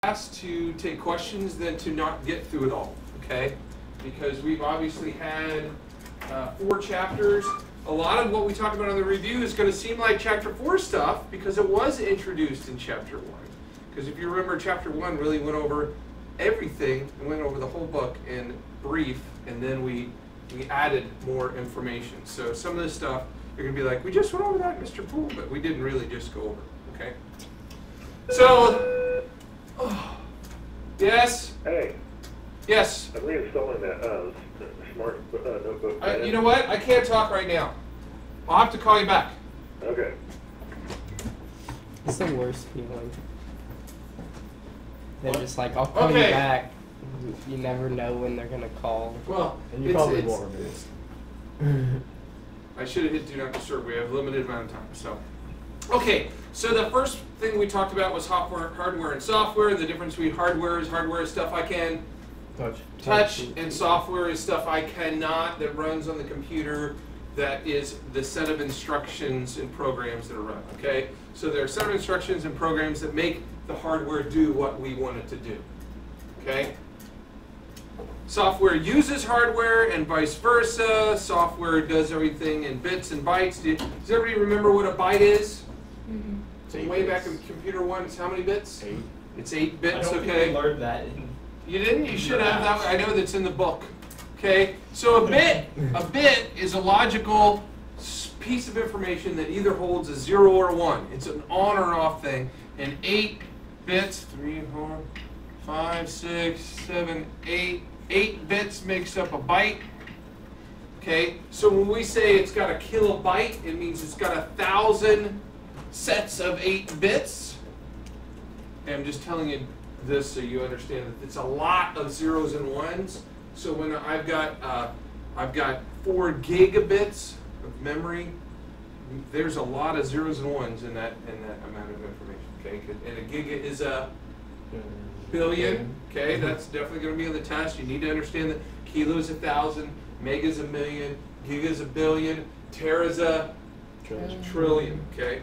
to take questions than to not get through it all, okay? Because we've obviously had 4 chapters. A lot of what we talk about on the review is going to seem like chapter 4 stuff because it was introduced in chapter 1. Because if you remember, chapter 1 really went over everything and went over the whole book in brief, and then we added more information. So some of this stuff, you're going to be like, we just went over that, Mr. Poole, but we didn't really just go over it, okay? So, yes? Hey. Yes? I'm reinstalling that smart notebook. You know what? I can't talk right now. I'll have to call you back. Okay. It's the worst feeling. They're just like, I'll call you back. You never know when they're going to call. Well, and you probably won't. I should have hit do not disturb. We have a limited amount of time. So, okay. So the first thing we talked about was hardware and software. The difference between hardware is stuff I can touch, and software is stuff I cannot, that runs on the computer, that is the set of instructions and programs that are run, okay? So there are set of instructions and programs that make the hardware do what we want it to do, okay? Software uses hardware and vice versa. Software does everything in bits and bytes. Does everybody remember what a byte is? Mm-hmm. So way back in computer 1, it's how many bits? 8. It's 8 bits, I don't okay? think we learned that. You didn't? You should have. That. I know that's in the book. Okay? So a bit is a logical piece of information that either holds a 0 or a 1. It's an on or off thing. And 8 bits, 3, 4, 5, 6, 7, 8. 8 bits makes up a byte. Okay? So when we say it's got a kilobyte, it means it's got 1,000 sets of 8 bits. And I'm just telling you this so you understand that it's a lot of zeros and ones. So when I've got 4 gigabits of memory, there's a lot of zeros and ones in that amount of information. Okay, and a giga is a billion. Okay, that's definitely going to be on the test. You need to understand that kilo is 1,000, mega is 1,000,000, giga is 1 billion, tera is a trillion. Okay.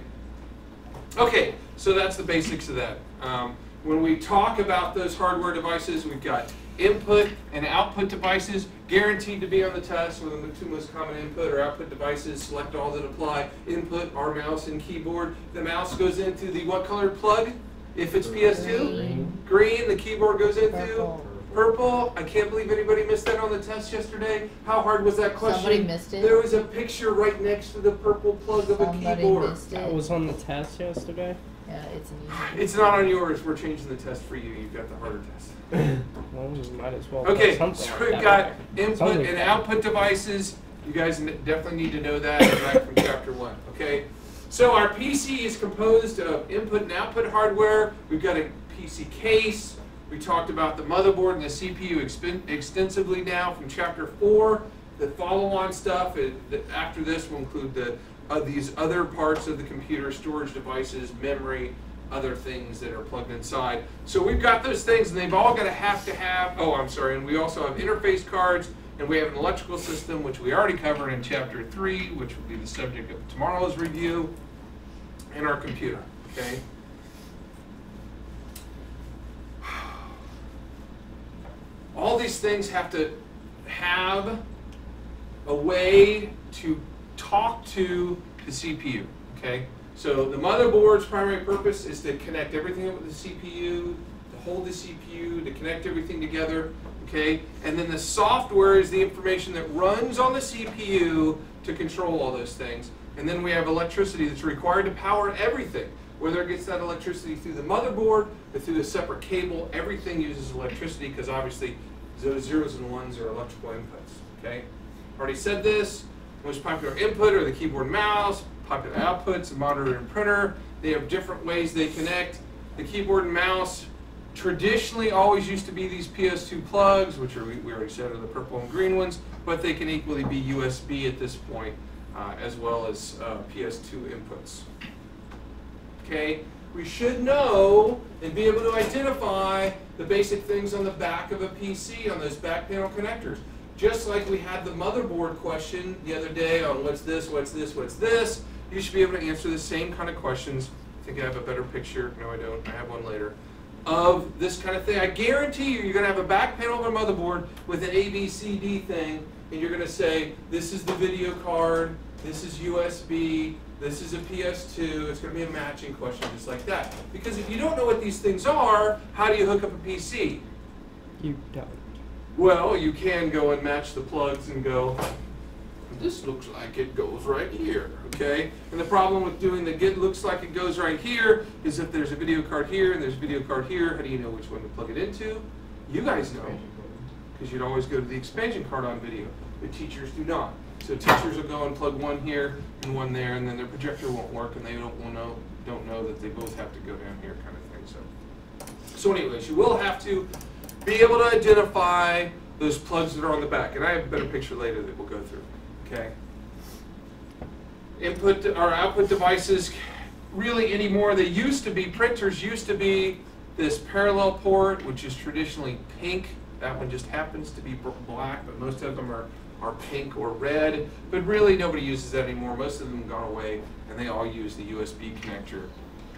Okay, so that's the basics of that. When we talk about those hardware devices, we've got input and output devices guaranteed to be on the test. One of the 2 most common input or output devices. Select all that apply. Input, our mouse and keyboard. The mouse goes into the what colored plug? If it's PS2? Green. The keyboard goes into purple. I can't believe anybody missed that on the test yesterday. How hard was that question? Somebody missed it. There was a picture right next to the purple plug of a keyboard. Missed it. That was on the test yesterday. Yeah, it's an easy. It's not on yours. We're changing the test for you. You've got the harder test. Well, we might as well. Okay, put so something we've like got that input and output devices. You guys definitely need to know that right from chapter 1. Okay, so our PC is composed of input and output hardware. We've got a PC case. We talked about the motherboard and the CPU extensively now from chapter 4. The follow-on stuff after this will include these other parts of the computer, storage devices, memory, other things that are plugged inside. So we've got those things, and they've all got to have, and we also have interface cards, and we have an electrical system, which we already covered in chapter 3, which will be the subject of tomorrow's review, and our computer, okay? All these things have to have a way to talk to the CPU, okay? So the motherboard's primary purpose is to connect everything up with the CPU, to hold the CPU, to connect everything together, okay? And then the software is the information that runs on the CPU to control all those things. And then we have electricity that's required to power everything. Whether it gets that electricity through the motherboard or through a separate cable, everything uses electricity because obviously those zeros and ones are electrical inputs, okay? Already said this. Most popular input are the keyboard and mouse. Popular outputs, a monitor and printer. They have different ways they connect. The keyboard and mouse traditionally always used to be these PS2 plugs, which are, we already said are the purple and green ones, but they can equally be USB at this point, as well as PS2 inputs. Okay, we should know and be able to identify the basic things on the back of a PC, on those back panel connectors. Just like we had the motherboard question the other day on what's this, what's this, what's this, you should be able to answer the same kind of questions. I think I have a better picture. No, I don't. I have one later. of this kind of thing. I guarantee you, you're going to have a back panel of a motherboard with an ABCD thing, and you're going to say, this is the video card, this is USB, this is a PS2. It's going to be a matching question just like that. Because if you don't know what these things are, how do you hook up a PC? You don't. Well, you can go and match the plugs and go, this looks like it goes right here, okay? And the problem with doing the get looks like it goes right here is if there's a video card here and there's a video card here, how do you know which one to plug it into? You guys know, because you'd always go to the expansion card on video, but teachers do not. So teachers will go and plug one here and one there, and then their projector won't work, and they don't know that they both have to go down here, kind of thing. So anyways, you will have to be able to identify those plugs that are on the back, and I have a better picture later that we'll go through. Okay. Input or output devices, really anymore. They used to be, printers used to be this parallel port, which is traditionally pink. That one just happens to be black, but most of them are pink or red. But really nobody uses that anymore. Most of them have gone away, and they all use the USB connector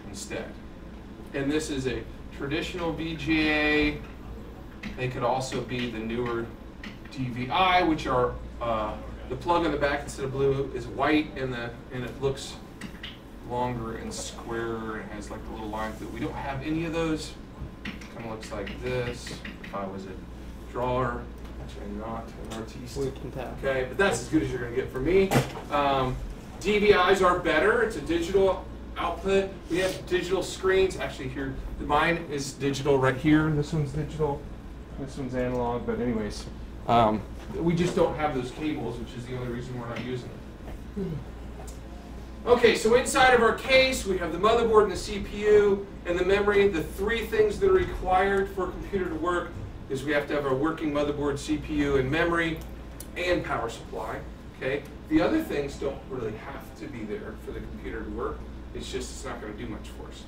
instead. And this is a traditional VGA. They could also be the newer DVI, which are the plug on the back instead of blue is white, and it looks longer and squarer and has like a little line through it. We don't have any of those. Kind of looks like this. If I was a drawer, which I'm not an artiste. We can tell. Okay, but that's as good as you're going to get from me. DVIs are better. It's a digital output. We have digital screens. Actually, here, mine is digital right here. This one's digital. This one's analog. But anyways. We just don't have those cables, which is the only reason we're not using them. Okay, so inside of our case, we have the motherboard and the CPU and the memory. The three things that are required for a computer to work is we have to have a working motherboard, CPU, and memory, and power supply. Okay, the other things don't really have to be there for the computer to work. It's not going to do much for us.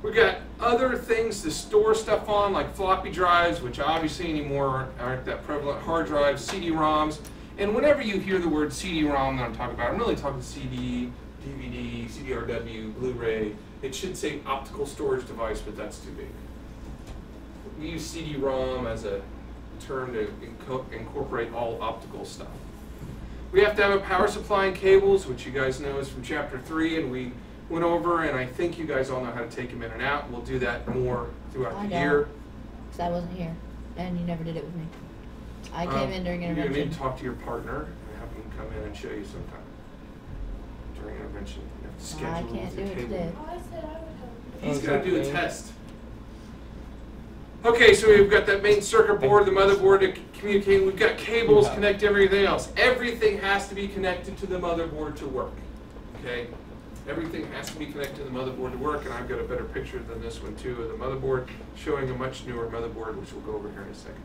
We've got other things to store stuff on, like floppy drives, which obviously anymore aren't that prevalent, hard drives, CD-ROMs. And whenever you hear the word CD-ROM that I'm talking about, I'm really talking CD, DVD, CDRW, Blu-ray. It should say optical storage device, but that's too big. We use CD-ROM as a term to incorporate all optical stuff. We have to have a power supply and cables, which you guys know is from Chapter 3, and we went over, and I think you guys all know how to take them in and out. We'll do that more throughout the year. Because I wasn't here, and you never did it with me. I came in during intervention. You need to talk to your partner and have them come in and show you sometime during intervention. You have to schedule I can't do it today. Oh, I said I would help. He's going to do a test. Okay, so we've got that main circuit board, the motherboard to communicate. We've got cables, connect everything else. Everything has to be connected to the motherboard to work. Okay? Everything has to be connected to the motherboard to work, and I've got a better picture than this one too of the motherboard, showing a much newer motherboard, which we'll go over here in a second.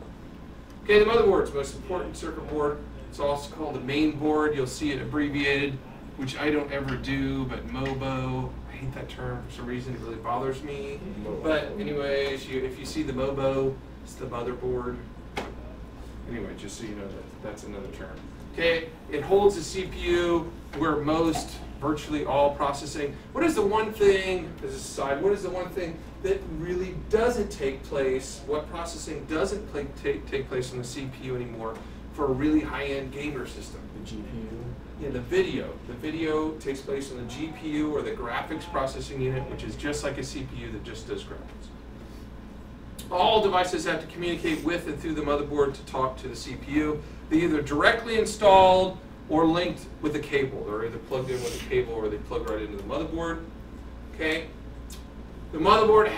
Okay, the motherboard's the most important circuit board. It's also called the main board. You'll see it abbreviated, which I don't ever do, but MOBO. I hate that term for some reason. It really bothers me. But anyways, if you see the MOBO, it's the motherboard. Anyway, just so you know that's another term. Okay, it holds the CPU where virtually all processing. What is the one thing, as a side, what is the one thing that really doesn't take place, what processing doesn't take place on the CPU anymore for a really high-end gamer system? The GPU? Yeah, the video. The video takes place on the GPU, or the graphics processing unit, which is just like a CPU that just does graphics. All devices have to communicate with and through the motherboard to talk to the CPU. They're either directly installed or linked with a cable. They're either plugged in with a cable or they plug right into the motherboard. Okay? The motherboard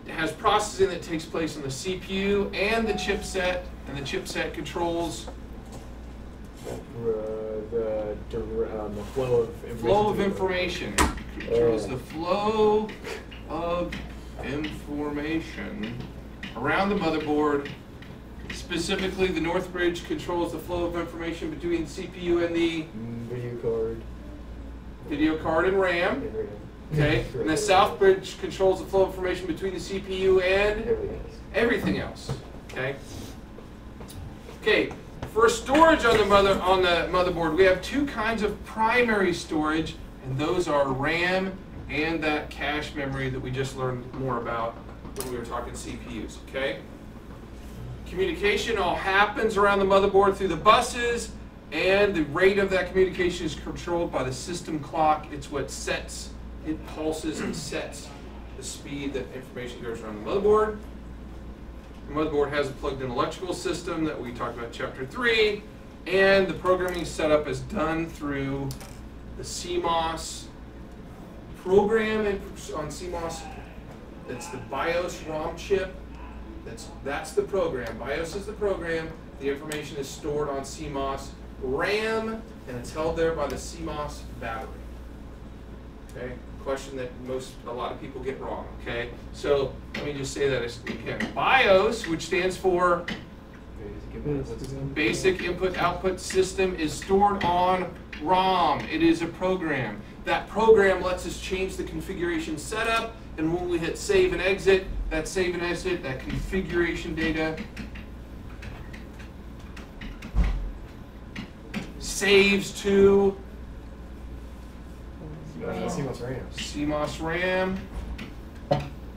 has processing that takes place on the CPU and the chipset, and the chipset controls The flow of information. Flow of information. It controls the flow of information around the motherboard. Specifically, the North Bridge controls the flow of information between the CPU and the video card and RAM. Okay, and the South Bridge controls the flow of information between the CPU and everything else. Okay. Okay. For storage on the motherboard, we have two kinds of primary storage, and those are RAM and that cache memory that we just learned more about when we were talking CPUs, okay? Communication all happens around the motherboard through the buses, and the rate of that communication is controlled by the system clock. It's what sets, it pulses and sets the speed that information goes around the motherboard. The motherboard has a plugged-in electrical system that we talked about in Chapter 3, and the programming setup is done through the CMOS program on CMOS. It's the BIOS ROM chip. That's the program. BIOS is the program. The information is stored on CMOS RAM, and it's held there by the CMOS battery. Okay, question that a lot of people get wrong. Okay, so let me just say that again. BIOS, which stands for Basic Input-Output System, is stored on ROM. It is a program. That program lets us change the configuration setup, and when we hit save and exit, that save and exit, that configuration data saves to CMOS RAM.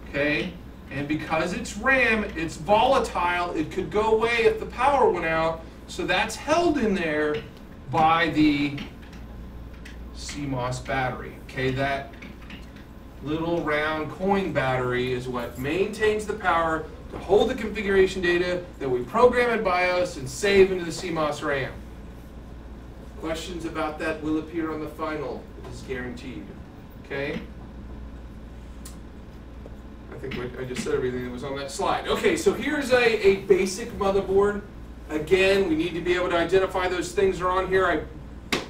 Okay, and because it's RAM, it's volatile. It could go away if the power went out, so that's held in there by the CMOS battery. Okay, that little round coin battery is what maintains the power to hold the configuration data that we program in BIOS and save into the CMOS RAM. Questions about that will appear on the final. It is guaranteed. Okay? I think I just said everything that was on that slide. Okay, so here's a basic motherboard. Again, we need to be able to identify those things that are on here. I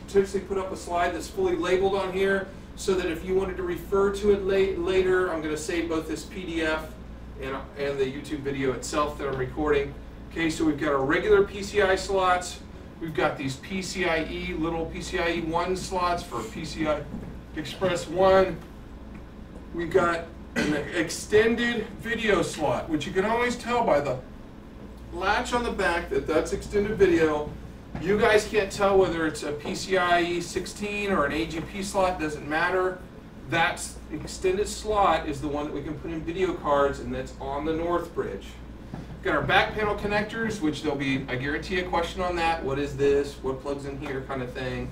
typically put up a slide that's fully labeled on here so that if you wanted to refer to it later, I'm going to save both this PDF and the YouTube video itself that I'm recording. Okay, so we've got our regular PCI slots. We've got these PCIe, little PCIe 1 slots for PCI Express 1. We've got an extended video slot, which you can always tell by the latch on the back that that's extended video. You guys can't tell whether it's a PCIe 16 or an AGP slot, doesn't matter. That extended slot is the one that we can put in video cards, and that's on the North Bridge. Got our back panel connectors, which there'll be, I guarantee, a question on that. What is this? What plugs in here kind of thing.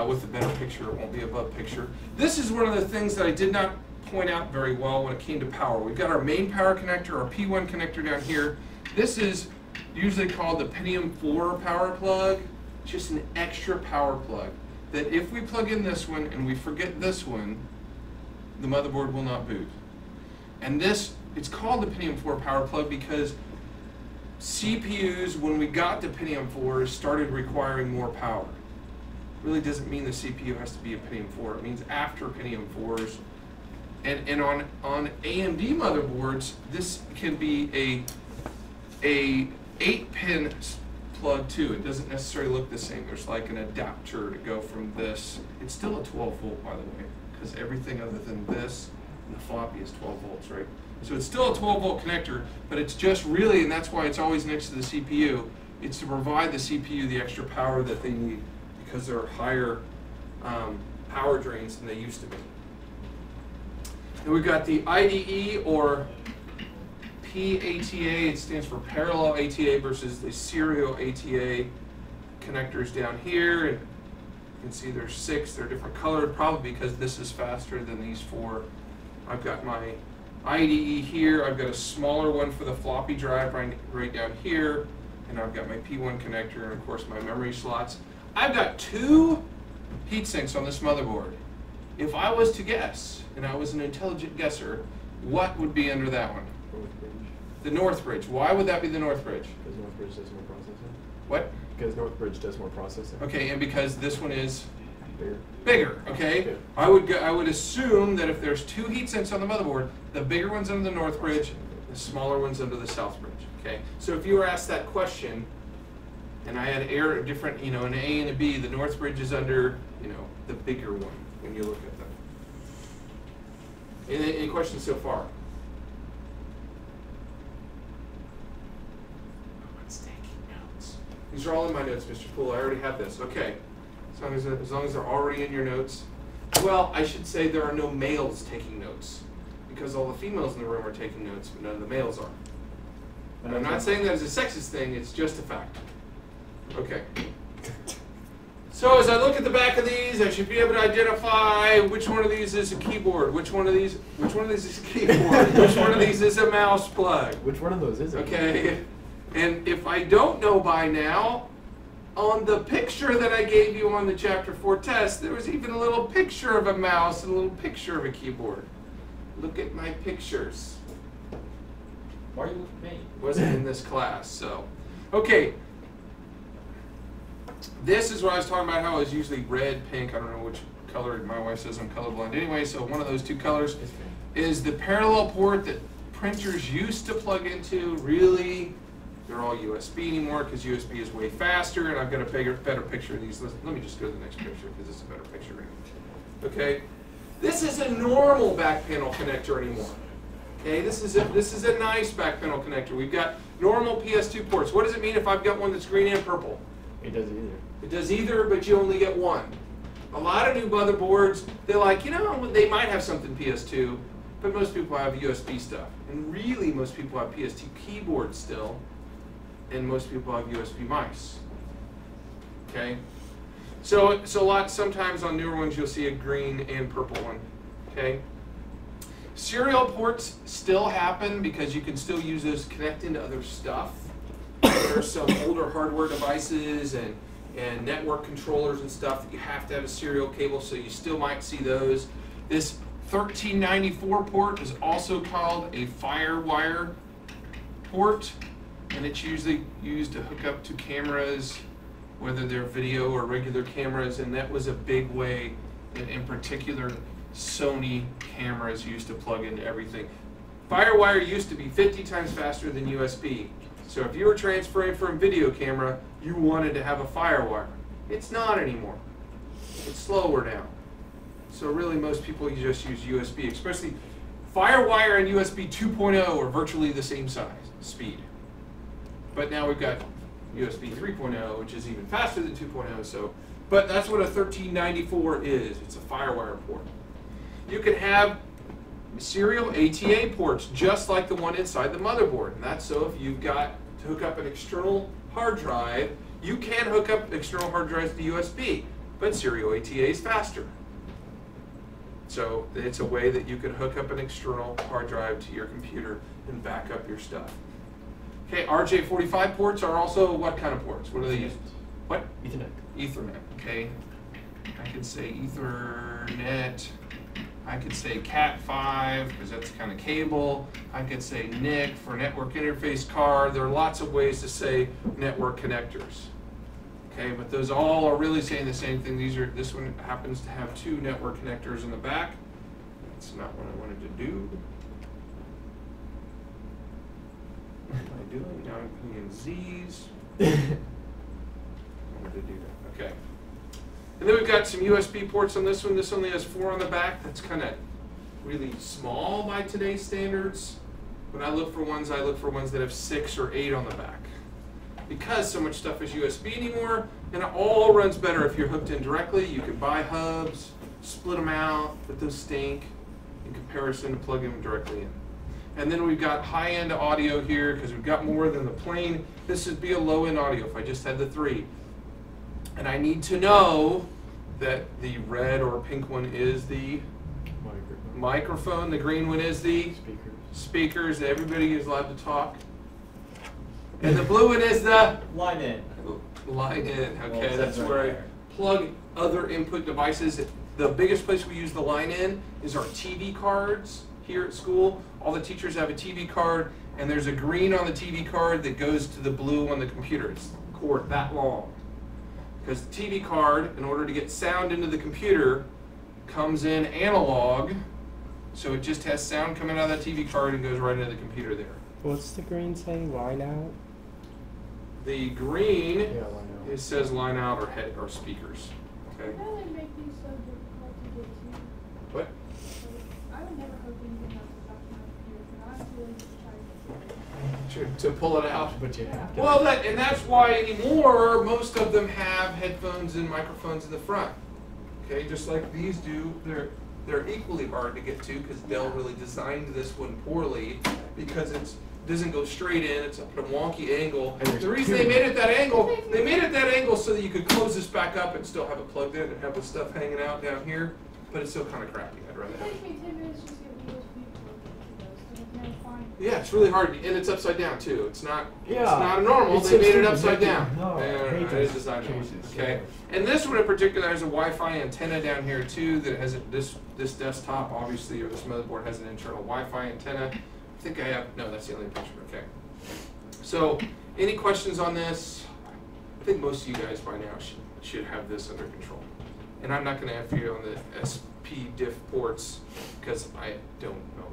With a better picture, it won't be above picture. This is one of the things that I did not point out very well when it came to power. We've got our main power connector, our P1 connector down here. This is usually called the Pentium 4 power plug, just an extra power plug. That if we plug in this one and we forget this one, the motherboard will not boot. And this, it's called the Pentium 4 power plug because CPUs, when we got to Pentium 4s, started requiring more power. Really doesn't mean the CPU has to be a Pentium 4. It means after Pentium 4s. And on AMD motherboards, this can be a 8-pin plug too. It doesn't necessarily look the same. There's like an adapter to go from this. It's still a 12 volt, by the way, because everything other than this and the floppy is 12 volts, right? So it's still a 12 volt connector, but it's just really, and that's why it's always next to the CPU, it's to provide the CPU the extra power that they need because there are higher power drains than they used to be. And we've got the IDE or PATA, it stands for parallel ATA versus the serial ATA connectors down here. And you can see there's 6, they're different colored, probably because this is faster than these 4. I've got my IDE here, I've got a smaller one for the floppy drive right down here, and I've got my P1 connector and of course my memory slots. I've got 2 heat sinks on this motherboard. If I was to guess, and I was an intelligent guesser, what would be under that one? North Bridge. The North Bridge. Why would that be the North Bridge? Because North Bridge does more processing. What? Because North Bridge does more processing. Okay, and because this one is Bigger. bigger, okay? Yeah. I would assume that if there's 2 heat sinks on the motherboard, the bigger one's under the North Bridge, the smaller one's under the South Bridge, okay? So if you were asked that question, and I had different, an A and a B, the North Bridge is under, the bigger one when you look at them. Any questions so far? No one's taking notes. These are all in my notes, Mr. Poole. I already have this. Okay. As long as they're already in your notes. Well, I should say there are no males taking notes because all the females in the room are taking notes, but none of the males are. And I'm not saying that as a sexist thing, it's just a fact. Okay. So as I look at the back of these, I should be able to identify which one of these is a keyboard, which one of these is a keyboard, which one of these is a mouse plug. Which one of those is it? Okay. And if I don't know by now, on the picture that I gave you on the Chapter 4 test, there was even a little picture of a mouse and a little picture of a keyboard. Look at my pictures. Why are you looking at me? Wasn't in this class, so. Okay. This is what I was talking about, how it's usually red, pink, I don't know which color. My wife says I'm colorblind anyway, so one of those two colors is the parallel port that printers used to plug into. Really, they're all USB anymore because USB is way faster, and I've got a better picture of these. Let me just go to the next picture because it's a better picture. Okay, this is a normal back panel connector anymore. Okay, this is a nice back panel connector. We've got normal PS2 ports. What does it mean if I've got one that's green and purple? It does either. It does either, but you only get one. A lot of new motherboards, they're like, you know, they might have something PS2, but most people have USB stuff. And really, most people have PS2 keyboards still, and most people have USB mice. Okay? So sometimes on newer ones, you'll see a green and purple one. Okay? Serial ports still happen because you can still use those to connect into other stuff. There are some older hardware devices and network controllers and stuff that you have to have a serial cable, so you still might see those. This 1394 port is also called a FireWire port, and it's usually used to hook up to cameras, whether they're video or regular cameras, and that was a big way that in particular Sony cameras used to plug into everything. FireWire used to be 50 times faster than USB. So if you were transferring from video camera, you wanted to have a FireWire. It's not anymore. It's slower now. So really most people just use USB, especially FireWire and USB 2.0 are virtually the same size, speed. But now we've got USB 3.0, which is even faster than 2.0. So, but that's what a 1394 is. It's a FireWire port. You can have serial ATA ports, just like the one inside the motherboard. And that's so if you've got to hook up an external hard drive, you can hook up external hard drives to USB, but serial ATA is faster. So it's a way that you can hook up an external hard drive to your computer and back up your stuff. Okay, RJ45 ports are also what kind of ports? What do they use? What? Ethernet. Ethernet, okay. I could say Ethernet. I could say Cat5 because that's kind of cable. I could say NIC for network interface card. There are lots of ways to say network connectors. Okay, but those all are really saying the same thing. This one happens to have two network connectors in the back. That's not what I wanted to do. What am I doing? Now I'm putting in Z's. I wanted to do that. Okay. And then we've got some USB ports on this one. This only has 4 on the back. That's kind of really small by today's standards. When I look for ones that have 6 or 8 on the back. Because so much stuff is USB anymore, and it all runs better if you're hooked in directly. You can buy hubs, split them out, but those stink in comparison to plugging them directly in. And then we've got high-end audio here because we've got more than the plain. This would be a low-end audio if I just had the 3. And I need to know that the red or pink one is the microphone, the green one is the speakers. Everybody is allowed to talk. And the blue one is the line in. Line in, okay, Well, that's right where I there. plug other input devices. The biggest place we use the line in is our TV cards here at school. All the teachers have a TV card, and there's a green on the TV card that goes to the blue on the computer. It's a cord that long. Because the TV card, in order to get sound into the computer, comes in analog, so it just has sound coming out of that TV card and goes right into the computer there. What's the green say? Line out? The green, Yeah, line out. it says line out or head or speakers. Okay. Why do they make these so difficult to get to? What? I would never hook anything else up to my computer, but I'm willing to try to. To pull it out. But you have to. Well, that's why anymore most of them have headphones and microphones in the front. Okay, just like these do. they're equally hard to get to because Dell really designed this one poorly because it doesn't go straight in, it's up at a wonky angle. The reason they made it that angle, so that you could close this back up and still have it plugged in and have the stuff hanging out down here, but it's still kind of crappy. I'd rather It have it. takes me 10 minutes just to get USB plugged into those, so it's never fine. Yeah, it's really hard, and it's upside down too. It's not Yeah. normal. It's They made it so upside down. No, I And hate it those is designed that way. cases, Okay, yeah. and this one in particular has a Wi-Fi antenna down here too. That has this desktop obviously, or this motherboard has an internal Wi-Fi antenna. I think I have. No, that's the only picture. Okay. So, any questions on this? I think most of you guys by now should have this under control. And I'm not going to answer you on the SP diff ports because I don't know.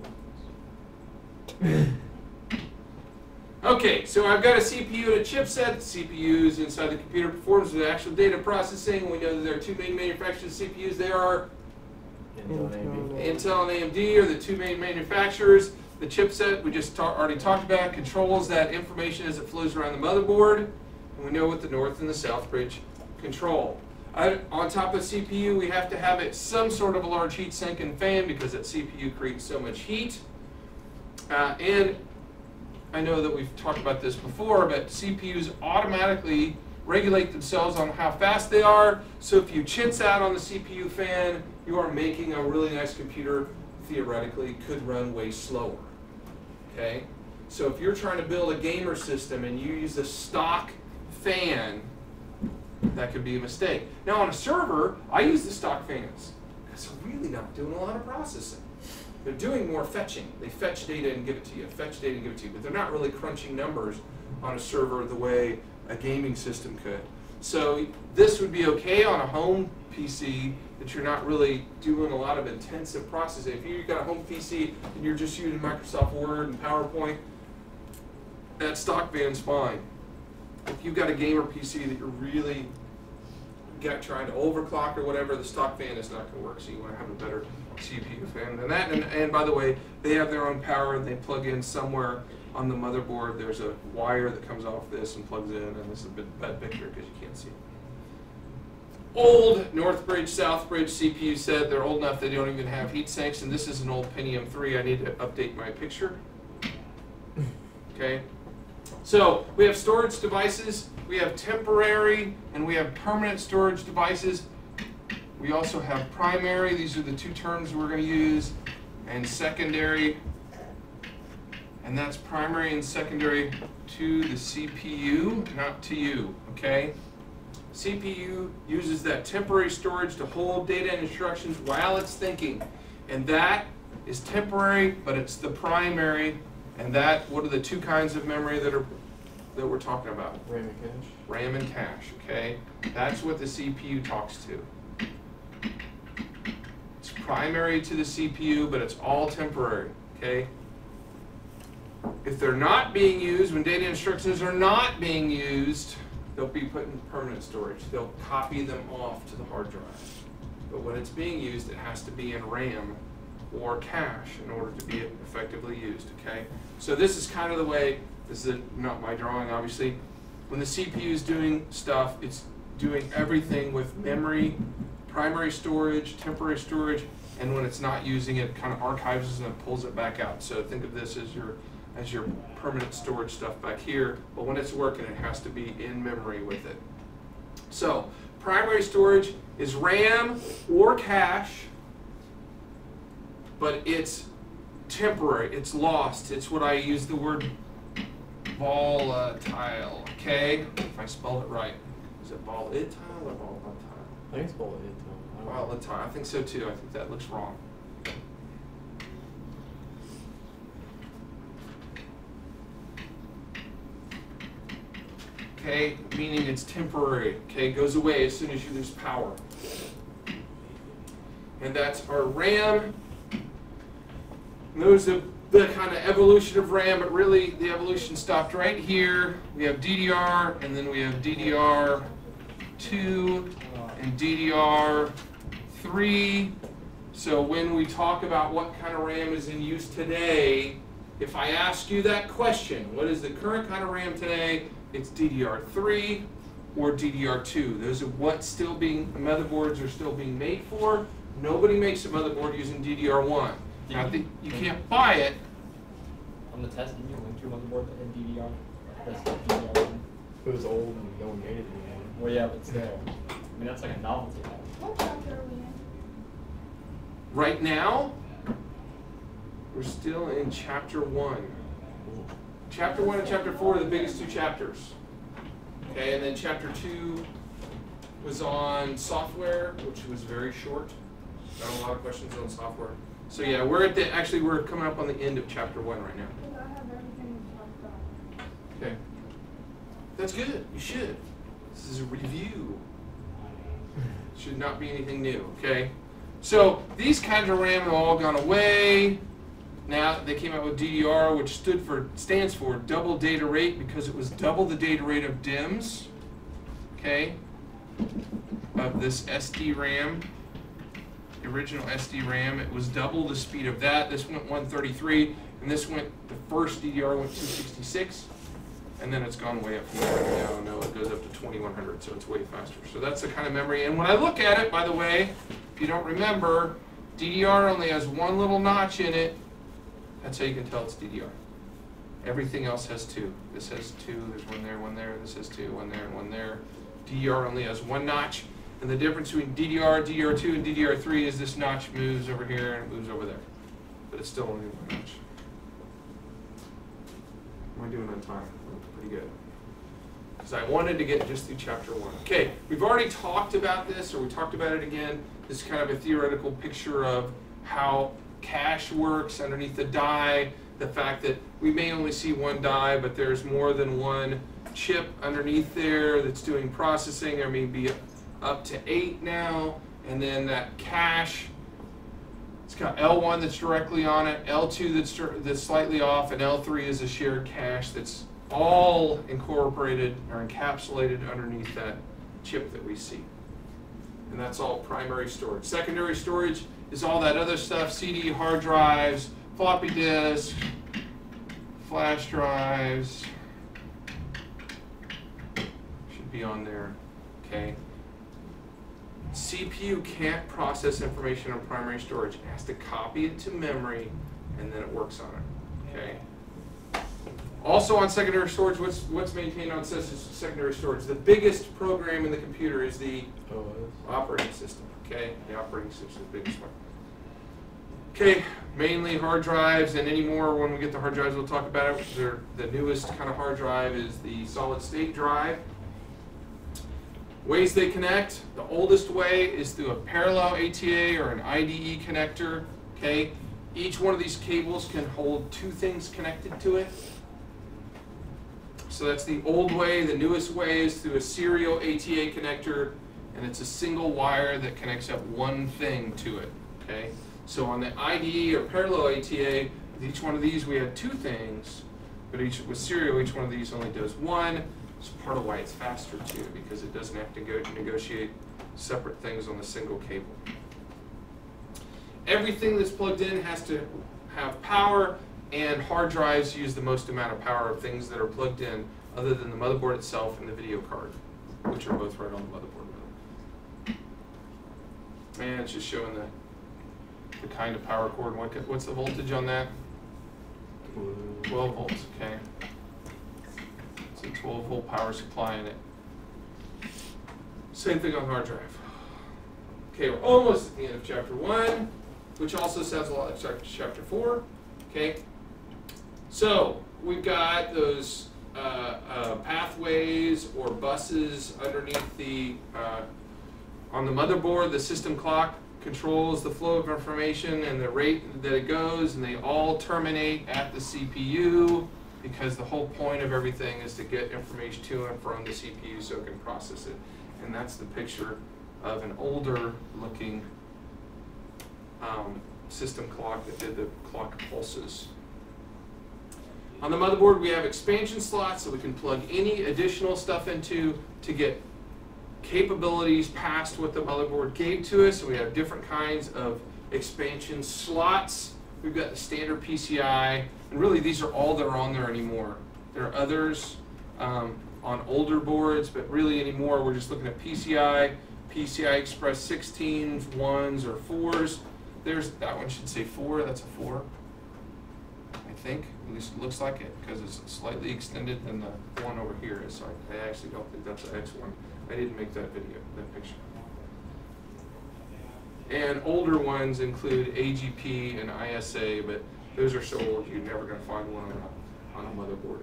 Okay, so I've got a CPU and a chipset. The CPUs inside the computer performs the actual data processing. We know that there are two main manufacturers of CPUs. They are Intel and AMD are the two main manufacturers. The chipset we just already talked about controls that information as it flows around the motherboard. And we know what the north and the south bridge control. On top of the CPU, we have to have it some sort of a large heat sink and fan because that CPU creates so much heat. And I know that we've talked about this before, but CPUs automatically regulate themselves on how fast they are. So if you chintz out on the CPU fan, you are making a really nice computer, theoretically, could run way slower. Okay? So if you're trying to build a gamer system and you use a stock fan, that could be a mistake. Now on a server, I use the stock fans because they're really not doing a lot of processing. They're doing more fetching. They fetch data and give it to you, fetch data and give it to you, but they're not really crunching numbers on a server the way a gaming system could. So this would be okay on a home PC that you're not really doing a lot of intensive processing. If you've got a home PC and you're just using Microsoft Word and PowerPoint, that stock fan's fine. If you've got a gamer PC that you're really trying to overclock or whatever, the stock fan is not going to work. So you want to have a better CPU fan than that. And by the way, they have their own power and they plug in somewhere on the motherboard. There's a wire that comes off this and plugs in, and this is a bad picture because you can't see it. Old North Bridge, South Bridge CPU set. They're old enough they don't even have heat sinks, and this is an old Pentium 3. I need to update my picture. Okay. So we have storage devices, we have temporary, and we have permanent storage devices. We also have primary, these are the two terms we're going to use, and secondary, and that's primary and secondary to the CPU, not to you, okay? CPU uses that temporary storage to hold data and instructions while it's thinking, and that is temporary, but it's the primary. And that, what are the two kinds of memory that we're talking about? RAM and cache. RAM and cache, okay? That's what the CPU talks to. It's primary to the CPU, but it's all temporary, okay? If they're not being used, when data instructions are not being used, they'll be put in permanent storage. They'll copy them off to the hard drive. But when it's being used, it has to be in RAM or cache in order to be effectively used, okay? So this is kind of the way, this is not my drawing obviously, when the CPU is doing stuff, it's doing everything with memory, primary storage, temporary storage, and when it's not using it, kind of archives it and pulls it back out. So think of this as your permanent storage stuff back here, but when it's working, it has to be in memory with it. So primary storage is RAM or cache, but it's temporary, it's lost. It's what I use the word volatile, okay? If I spelled it right. Is it volatile or volatile? I think it's volatile. Volatile, I think so too. I think that looks wrong. Okay, meaning it's temporary, okay? It goes away as soon as you lose power. And that's our RAM. Those are the kind of evolution of RAM, but really the evolution stopped right here. We have DDR, and then we have DDR2 and DDR3. So when we talk about what kind of RAM is in use today, if I ask you that question, what is the current kind of RAM today? It's DDR3 or DDR2. Those are what motherboards are still being made for. Nobody makes a motherboard using DDR1. Now, you can't buy it. On the test, didn't you link your motherboard in DDR? That's DDR1. It was old and no one made it anymore. Well, yeah, but still. I mean, that's like a novelty. What chapter are we in? Right now, we're still in chapter 1. Chapter 1 and chapter 4 are the biggest two chapters. Okay, and then chapter 2 was on software, which was very short. Got a lot of questions on software. So yeah, we're coming up on the end of chapter 1 right now. Because I have everything we talked about. Okay. That's good. You should. This is a review. Should not be anything new, okay? So these kinds of RAM have all gone away. Now they came out with DDR, which stands for double data rate, because it was double the data rate of DIMMs, okay, of this SD-RAM, the original SD-RAM. It was double the speed of that. This went 133, and this went, the first DDR went 266, and then it's gone way up from there. Now, no, it goes up to 2100, so it's way faster. So that's the kind of memory. And when I look at it, by the way, if you don't remember, DDR only has one little notch in it. That's how you can tell it's DDR. Everything else has two. This has two, there's one there, this has two, one there, and one there. DDR only has one notch, and the difference between DDR, DDR2, and DDR3 is this notch moves over here and it moves over there. But it's still only one notch. What am I doing on time? Pretty good. Because I wanted to get just through chapter 1. Okay, we've already talked about this, or we talked about it again. This is kind of a theoretical picture of how cache works underneath the die, the fact that we may only see one die, but there's more than one chip underneath there that's doing processing. There may be up to 8 now, and then that cache, it's got L1 that's directly on it, L2 that's slightly off, and L3 is a shared cache that's all incorporated or encapsulated underneath that chip that we see. And that's all primary storage. Secondary storage is all that other stuff: CD, hard drives, floppy disk, flash drives. Should be on there, okay? CPU can't process information on primary storage. It has to copy it to memory, and then it works on it, okay? Also on secondary storage, what's maintained on secondary storage? The biggest program in the computer is the operating system, okay? The operating system is the biggest one. Okay, mainly hard drives, and anymore when we get to hard drives we'll talk about it. The newest kind of hard drive is the solid state drive. Ways they connect: the oldest way is through a parallel ATA or an IDE connector, okay? Each one of these cables can hold two things connected to it. So that's the old way. The newest way is through a serial ATA connector, and it's a single wire that connects up one thing to it, okay? So on the IDE or parallel ATA, with each one of these we had two things, but with serial, each one of these only does one. It's part of why it's faster too, because it doesn't have to go to negotiate separate things on the single cable. Everything that's plugged in has to have power, and hard drives use the most amount of power of things that are plugged in, other than the motherboard itself and the video card, which are both right on the motherboard. And it's just showing the kind of power cord. What's the voltage on that? 12 volts, okay. It's a 12 volt power supply in it. Same thing on hard drive. Okay, we're almost at the end of chapter 1, which also sounds a lot like chapter 4, okay. So we've got those pathways or buses underneath the, on the motherboard. The system clock controls the flow of information and the rate that it goes, and they all terminate at the CPU, because the whole point of everything is to get information to and from the CPU so it can process it. And that's the picture of an older looking system clock that did the clock pulses. On the motherboard we have expansion slots, so we can plug any additional stuff into to get capabilities past what the motherboard gave to us. So we have different kinds of expansion slots. We've got the standard PCI, and really these are all that are on there anymore. There are others on older boards, but really anymore we're just looking at PCI, PCI Express 16s, 1s, or 4s. That one should say 4, that's a 4. I think, at least it looks like it, because it's slightly extended than the one over here is. So I actually don't think that's an X1. I didn't make that video, that picture. And older ones include AGP and ISA, but those are so old you're never going to find one on a motherboard.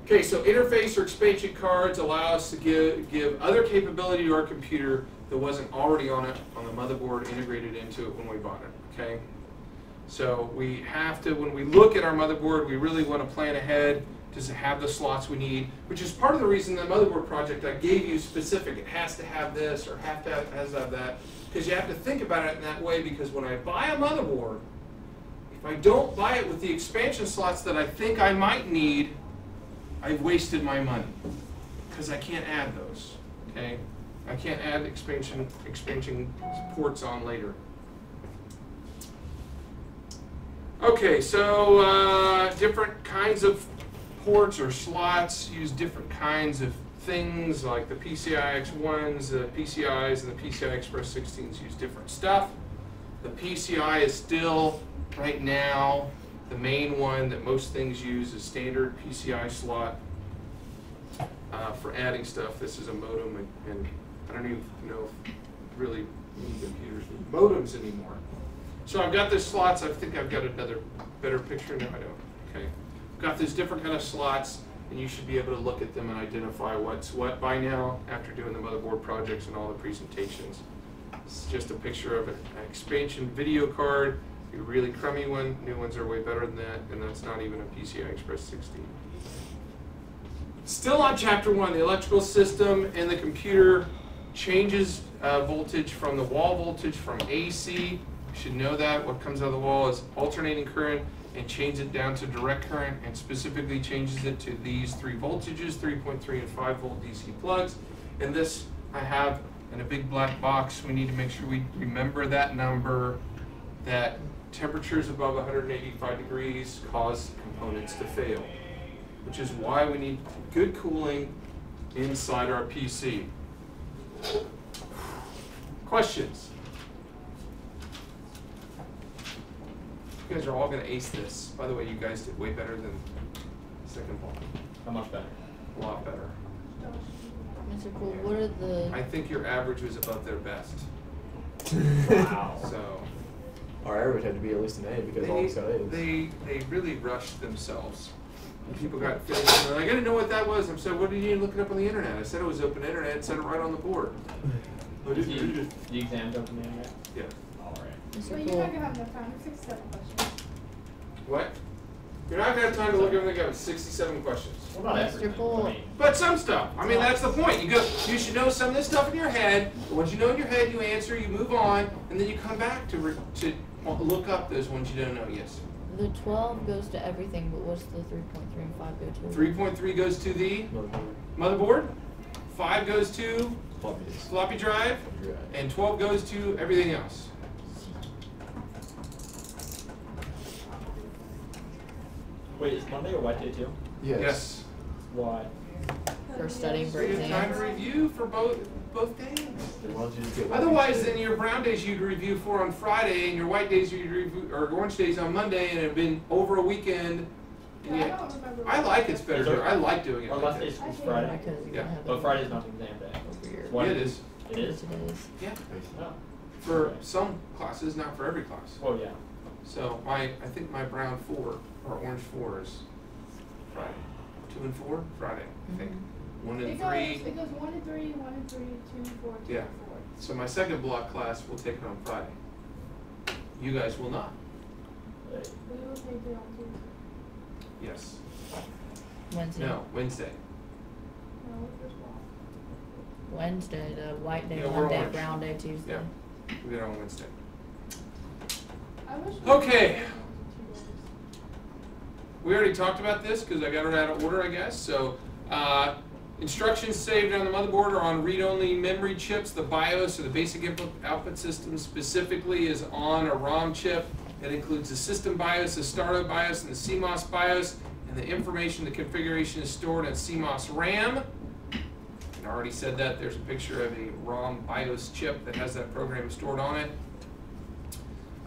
Okay, so interface or expansion cards allow us to give other capability to our computer that wasn't already on the motherboard integrated into it when we bought it. Okay, so we have to, when we look at our motherboard, we really want to plan ahead. Does it have the slots we need? Which is part of the reason the motherboard project I gave you specific. It has to have this or has to have that. Because you have to think about it in that way, because when I buy a motherboard, if I don't buy it with the expansion slots that I think I might need, I've wasted my money. Because I can't add those. Okay? I can't add expansion ports on later. Okay, so different kinds of ports or slots use different kinds of things, like the PCI X1s, the PCIs, and the PCI Express 16s use different stuff. The PCI is still, right now, the main one that most things use is standard PCI slot for adding stuff. This is a modem, and I don't even know if really any computers need modems anymore. So I've got the slots. I think I've got another better picture. No, I don't. Okay. Got these different kind of slots, and you should be able to look at them and identify what's what by now after doing the motherboard projects and all the presentations. It's just a picture of an expansion video card, a really crummy one. New ones are way better than that, and that's not even a PCI Express 16. Still on Chapter 1, the electrical system and the computer changes voltage from the wall voltage from AC. You should know that. What comes out of the wall is alternating current, and change it down to direct current, and specifically changes it to these three voltages, 3.3 and 5 volt DC plugs. And this I have in a big black box. We need to make sure we remember that number, that temperatures above 185 degrees cause components to fail, which is why we need good cooling inside our PC. Questions? You guys are all going to ace this. By the way, you guys did way better than the second block. How much better? A lot better. Mr. Poole, what are the... I think your average was about their best. Wow. So Our average had to be at least an A because all of us got A's. they really rushed themselves. And people got finished, and they're like, I didn't know what that was. I said, what did you look it up on the internet? I said it was open internet. It said it right on the board. I didn't read it. The exam's open the internet? Yeah. Alright. Mr. But you're Poole, not gonna have enough time, it's 67 questions. What? You're not going to have time to look at everything up. 67 questions. Well, not Mr. everything. Poole. I mean, But some stuff. I mean, that's the point. You should know some of this stuff in your head. Once you know in your head, you answer, you move on, and then you come back to look up those ones you don't know. Yes. the 12 goes to everything, but what's the 3.3 and 5 go to? 3.3 goes to the Motherboard. motherboard. 5 goes to Floppy disk. floppy drive, Floppy drive. and 12 goes to everything else. wait, is Monday a wet day too? Yes. Why? For studying So for you have time to exams. review for both days. Then why don't you just get Otherwise, then your brown days you'd review for on Friday, and your white days you'd review, or orange days on Monday, and it'd been over a weekend. And Yeah, you, I don't remember. I like it's better. Is there- here. I like doing it Our like last day this. of school's I Friday. think- Because you're Yeah. gonna have But it Friday's not the exam day. over your Why? Yeah, it is. It is? today's. Yeah, Oh. for some classes, not for every class. Oh, yeah. So I think my brown 4 or orange 4 is Friday. 2 and 4 Friday, I think. 1 and 3. It goes 1 and 3, 1 and 3, 2 and 4, 2 Yeah. and 4. So my second block class will take it on Friday. You guys will not. We will take it on Tuesday. Yes. Wednesday. No, Wednesday. No, it's just block. Wednesday, the white day, Yeah, we're Monday, orange. brown day, Tuesday. Yeah. We get it on Wednesday. I wish we Okay. could do it in 2 days. We already talked about this because I got it out of order, I guess. So, instructions saved on the motherboard are on read-only memory chips. The BIOS, or the basic input output system, specifically is on a ROM chip. It includes the system BIOS, the startup BIOS, and the CMOS BIOS. And the information, the configuration is stored in CMOS RAM. And I already said that. There's a picture of a ROM BIOS chip that has that program stored on it.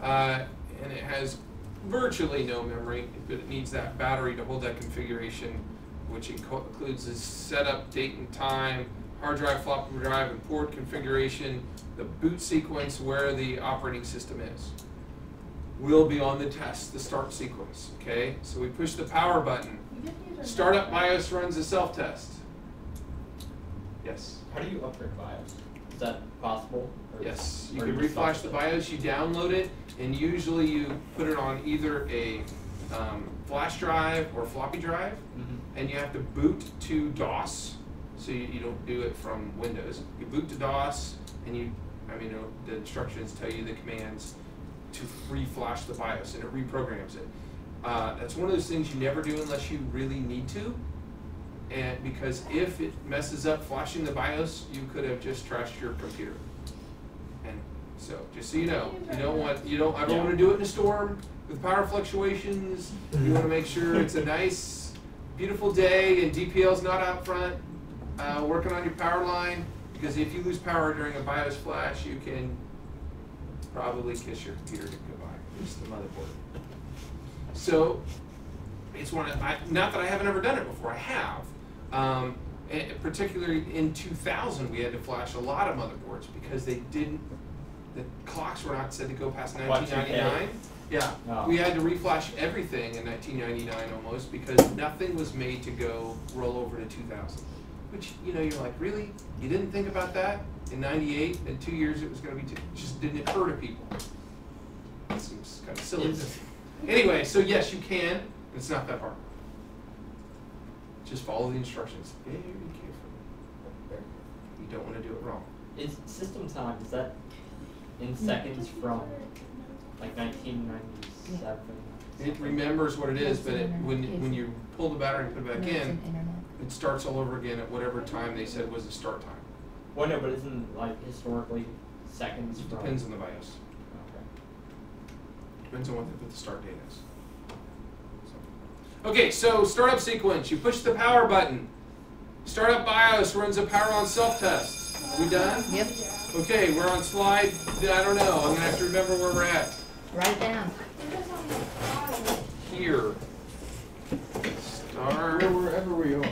And it has virtually no memory, but it needs that battery to hold that configuration, which includes the setup, date and time, hard drive, floppy drive, and port configuration, the boot sequence, where the operating system is. Will be on the test, the start sequence, okay? So we push the power button. Startup BIOS runs a self-test. Yes? How do you upgrade BIOS? Is that possible? Or Yes, you or can just reflash the stop BIOS, you download it, and usually you put it on either a flash drive or floppy drive, and you have to boot to DOS, so you don't do it from Windows. You boot to DOS, and the instructions tell you the commands to reflash the BIOS, and it reprograms it. That's one of those things you never do unless you really need to, and because if it messes up flashing the BIOS, you could have just trashed your computer. And so, just so you know, you don't ever want to do it in a storm with power fluctuations. You want to make sure it's a nice, beautiful day and DPL's not out front working on your power line, because if you lose power during a BIOS flash, you can probably kiss your computer goodbye. It's the motherboard. So it's one of, not that I haven't ever done it before, I have. And particularly in 2000, we had to flash a lot of motherboards because the clocks were not said to go past 1999. Yeah, Oh. we had to reflash everything in 1999 almost, because nothing was made to go roll over to 2000. Which, you're like, really? You didn't think about that? In 98, in 2 years it was going to be, it just didn't occur to people. That seems kind of silly. Anyway, so yes, you can. It's not that hard. Just follow the instructions. Very carefully. You don't want to do it wrong. Is system time, is that in seconds from like 1997? It remembers what it is, but when you pull the battery and put it back in, it starts all over again at whatever time they said was the start time. Well, no, but isn't like historically seconds It from? depends on the BIOS. Okay. Depends on what the start date is. So. Okay, so startup sequence. You push the power button. Startup BIOS runs a power on self-test. Are we done? Yep. Okay, we're on slide, I don't know, I'm going to have to remember where we're at. Write it down. Here. Start. Wherever we are.